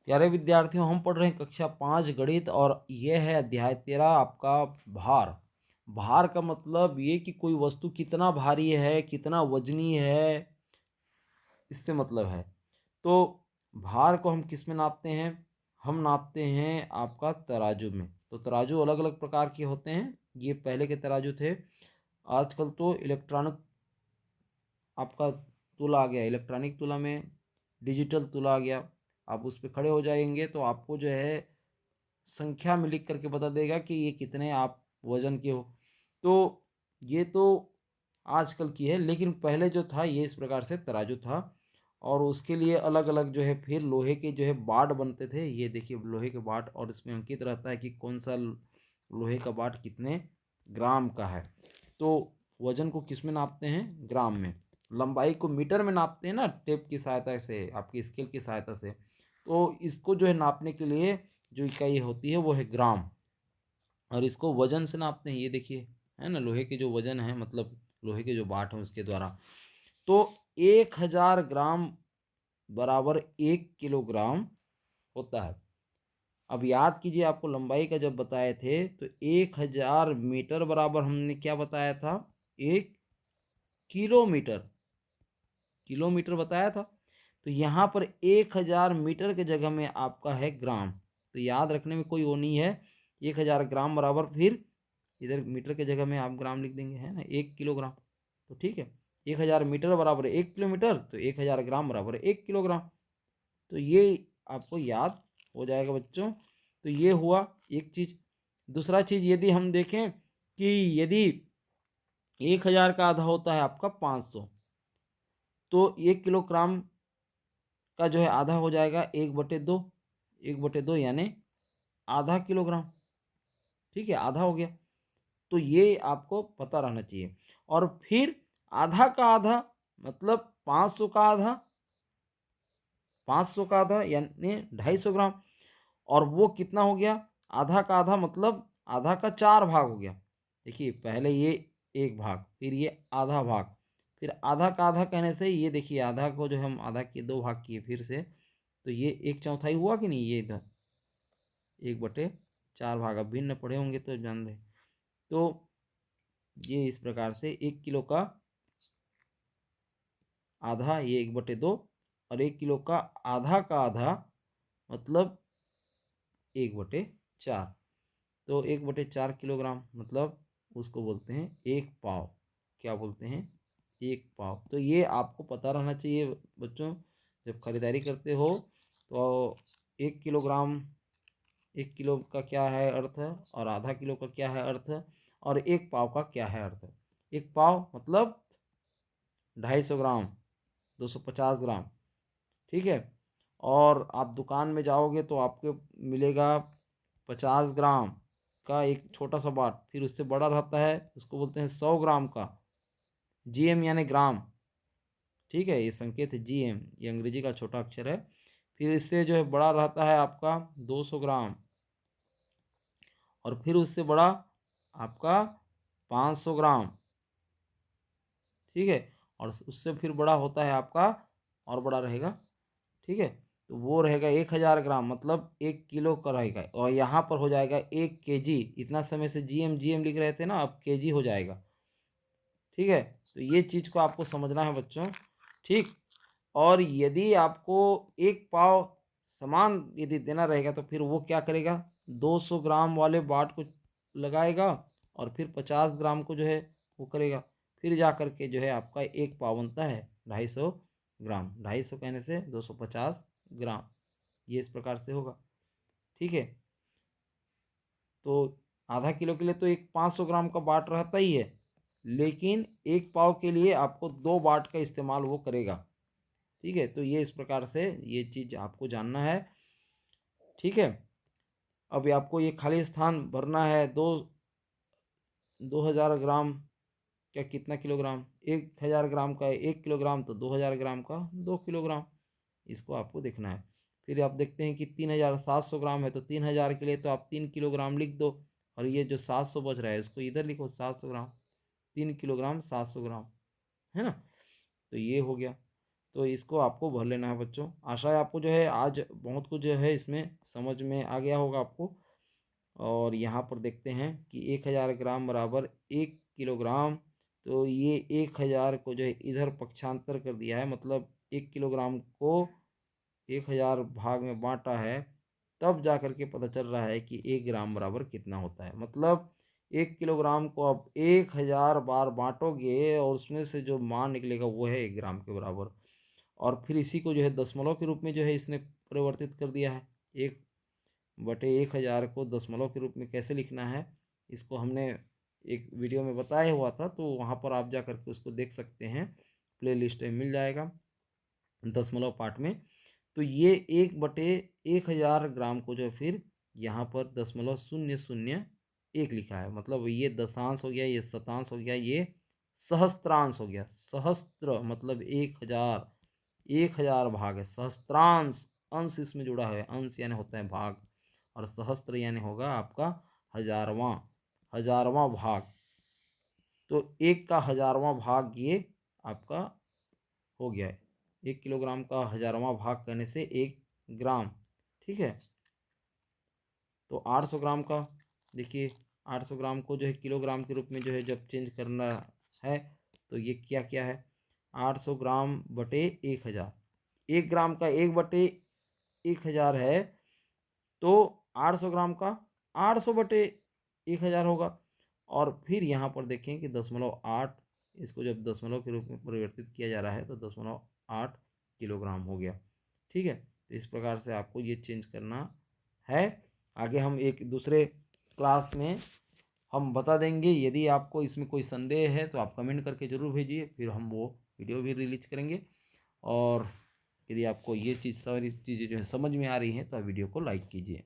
प्यारे विद्यार्थियों, हम पढ़ रहे हैं कक्षा 5 गणित और यह है अध्याय 13 आपका भार। भार का मतलब ये कि कोई वस्तु कितना भारी है, कितना वजनी है, इससे मतलब है। तो भार को हम किस में नापते हैं? हम नापते हैं आपका तराजू में। तो तराजू अलग अलग प्रकार के होते हैं। ये पहले के तराजू थे। आजकल तो इलेक्ट्रॉनिक आपका तुला आ गया। इलेक्ट्रॉनिक तुला में डिजिटल तुला आ गया। आप उस पर खड़े हो जाएंगे तो आपको जो है संख्या में लिख करके बता देगा कि ये कितने आप वजन के हो। तो ये तो आजकल की है, लेकिन पहले जो था ये इस प्रकार से तराजू था। और उसके लिए अलग अलग जो है फिर लोहे के जो है बाट बनते थे। ये देखिए लोहे के बाट, और इसमें अंकित रहता है कि कौन सा लोहे का बाट कितने ग्राम का है। तो वजन को किस में नापते हैं? ग्राम में। लंबाई को मीटर में नापते हैं ना, टेप की सहायता से, आपकी स्केल की सहायता से। तो इसको जो है नापने के लिए जो इकाई होती है वो है ग्राम। और इसको वजन से नापते हैं। ये देखिए, है ना, लोहे के जो वजन है, मतलब लोहे के जो बाट हैं उसके द्वारा। तो 1000 ग्राम बराबर 1 किलोग्राम होता है। अब याद कीजिए, आपको लंबाई का जब बताए थे तो 1000 मीटर बराबर हमने क्या बताया था? 1 किलोमीटर। किलोमीटर बताया था। तो यहाँ पर 1000 मीटर के जगह में आपका है ग्राम। तो याद रखने में कोई वो नहीं है। 1000 ग्राम बराबर, फिर इधर मीटर के जगह में आप ग्राम लिख देंगे, है ना, 1 किलोग्राम। तो ठीक है, 1000 मीटर बराबर 1 किलोमीटर, तो 1000 ग्राम बराबर 1 किलोग्राम। तो ये आपको याद हो जाएगा बच्चों। तो ये हुआ एक चीज। दूसरा चीज, यदि हम देखें कि यदि 1000 का आधा होता है आपका 500, तो 1 किलोग्राम का जो है आधा हो जाएगा 1/2। 1/2 यानी आधा किलोग्राम। ठीक है, आधा हो गया। तो ये आपको पता रहना चाहिए। और फिर आधा का आधा मतलब 500 का आधा। 500 का आधा यानी 250 ग्राम। और वो कितना हो गया? आधा का आधा मतलब आधा का 4 भाग हो गया। देखिए, पहले ये 1 भाग, फिर ये आधा भाग, फिर आधा का आधा कहने से ये देखिए, आधा को जो हम आधा के 2 भाग किए फिर से, तो ये 1/4 हुआ कि नहीं? ये इधर 1/4 भाग। अब भिन्न पढ़े होंगे तो जान दें। तो ये इस प्रकार से 1 किलो का आधा, ये 1/2, और 1 किलो का आधा मतलब 1/4। तो 1/4 किलोग्राम मतलब उसको बोलते हैं 1 पाव। क्या बोलते हैं? 1 पाव। तो ये आपको पता रहना चाहिए बच्चों। जब खरीदारी करते हो तो 1 किलोग्राम, 1 किलो का क्या है अर्थ, और आधा किलो का क्या है अर्थ, और 1 पाव का क्या है अर्थ। 1 पाव मतलब 250 ग्राम, 250 ग्राम। ठीक है। और आप दुकान में जाओगे तो आपको मिलेगा 50 ग्राम का एक छोटा सा बाट। फिर उससे बड़ा रहता है, उसको बोलते हैं 100 ग्राम का। जीएम यानी ग्राम। ठीक है, ये संकेत है जीएम, ये अंग्रेजी का छोटा अक्षर है। फिर इससे जो है बड़ा रहता है आपका 200 ग्राम। और फिर उससे बड़ा आपका 500 ग्राम। ठीक है। और उससे फिर बड़ा होता है आपका, और बड़ा रहेगा। ठीक है। तो वो रहेगा 1000 ग्राम मतलब 1 किलो का रहेगा। और यहाँ पर हो जाएगा 1 केजी। इतना समय से जीएम जीएम लिख रहे थे ना, अब केजी हो जाएगा। ठीक है। तो ये चीज़ को आपको समझना है बच्चों। ठीक। और यदि आपको 1 पाव सामान यदि देना रहेगा तो फिर वो क्या करेगा? 200 ग्राम वाले बाट को लगाएगा, और फिर 50 ग्राम को जो है वो करेगा। फिर जा करके जो है आपका 1 पाव बनता है 250 ग्राम। 250 कहने से 250 ग्राम। ये इस प्रकार से होगा। ठीक है। तो आधा किलो के लिए तो एक 500 ग्राम का बाट रहता ही है, लेकिन 1 पाव के लिए आपको 2 बाट का इस्तेमाल वो करेगा। ठीक है। तो ये इस प्रकार से ये चीज़ आपको जानना है। ठीक है। अब आपको ये खाली स्थान भरना है। 2000 ग्राम क्या, कितना किलोग्राम? 1000 ग्राम का 1 किलोग्राम, तो 2000 ग्राम का 2 किलोग्राम। इसको आपको देखना है। फिर आप देखते हैं कि 3700 ग्राम है, तो 3000 के लिए तो आप 3 किलोग्राम लिख दो। और ये जो 700 बच रहा है इसको इधर लिखो, 700 ग्राम। 3 किलोग्राम 700 ग्राम, है ना। तो ये हो गया। तो इसको आपको भर लेना है बच्चों। आशा है आपको जो है आज बहुत कुछ जो है इसमें समझ में आ गया होगा आपको। और यहाँ पर देखते हैं कि 1000 ग्राम बराबर 1 किलोग्राम। तो ये 1000 को जो है इधर पक्षांतर कर दिया है, मतलब 1 किलोग्राम को 1000 भाग में बांटा है, तब जा कर के पता चल रहा है कि 1 ग्राम बराबर कितना होता है। मतलब 1 किलोग्राम को आप 1000 बार बांटोगे और उसमें से जो मान निकलेगा वो है 1 ग्राम के बराबर। और फिर इसी को जो है दशमलव के रूप में जो है इसने परिवर्तित कर दिया है। 1/1000 को दशमलव के रूप में कैसे लिखना है, इसको हमने एक वीडियो में बताया हुआ था, तो वहाँ पर आप जा करके उसको देख सकते हैं, प्ले लिस्ट में मिल जाएगा दशमलव पाठ में। तो ये 1/1000 ग्राम को जो फिर यहाँ पर 0.001 लिखा है, मतलब ये दशांश हो गया, ये शतांश हो गया, ये सहस्त्रांश हो गया। सहस्त्र मतलब 1000, 1000 भाग है। सहस्त्रांश अंश इसमें जुड़ा है, अंश यानी होता है भाग, और सहस्त्र यानी होगा आपका हजारवां, हजारवां भाग। तो 1 का 1000वां भाग ये आपका हो गया है। 1 किलोग्राम का 1000वां भाग करने से 1 ग्राम, ठीक है। तो 800 ग्राम का देखिए, 800 ग्राम को जो है किलोग्राम के रूप में जो है जब चेंज करना है, तो ये क्या क्या है, 800 ग्राम बटे 1000। 1 ग्राम का 1/1000 है, तो 800 ग्राम का 800/1000 होगा। और फिर यहाँ पर देखें कि 0.8, इसको जब दशमलव के रूप में परिवर्तित किया जा रहा है तो 0.8 किलोग्राम हो गया, ठीक है। तो इस प्रकार से आपको ये चेंज करना है। आगे हम एक दूसरे क्लास में हम बता देंगे। यदि आपको इसमें कोई संदेह है तो आप कमेंट करके ज़रूर भेजिए, फिर हम वो वीडियो भी रिलीज करेंगे। और यदि आपको ये चीज़ सारी चीज़ें जो है समझ में आ रही हैं तो आप वीडियो को लाइक कीजिए।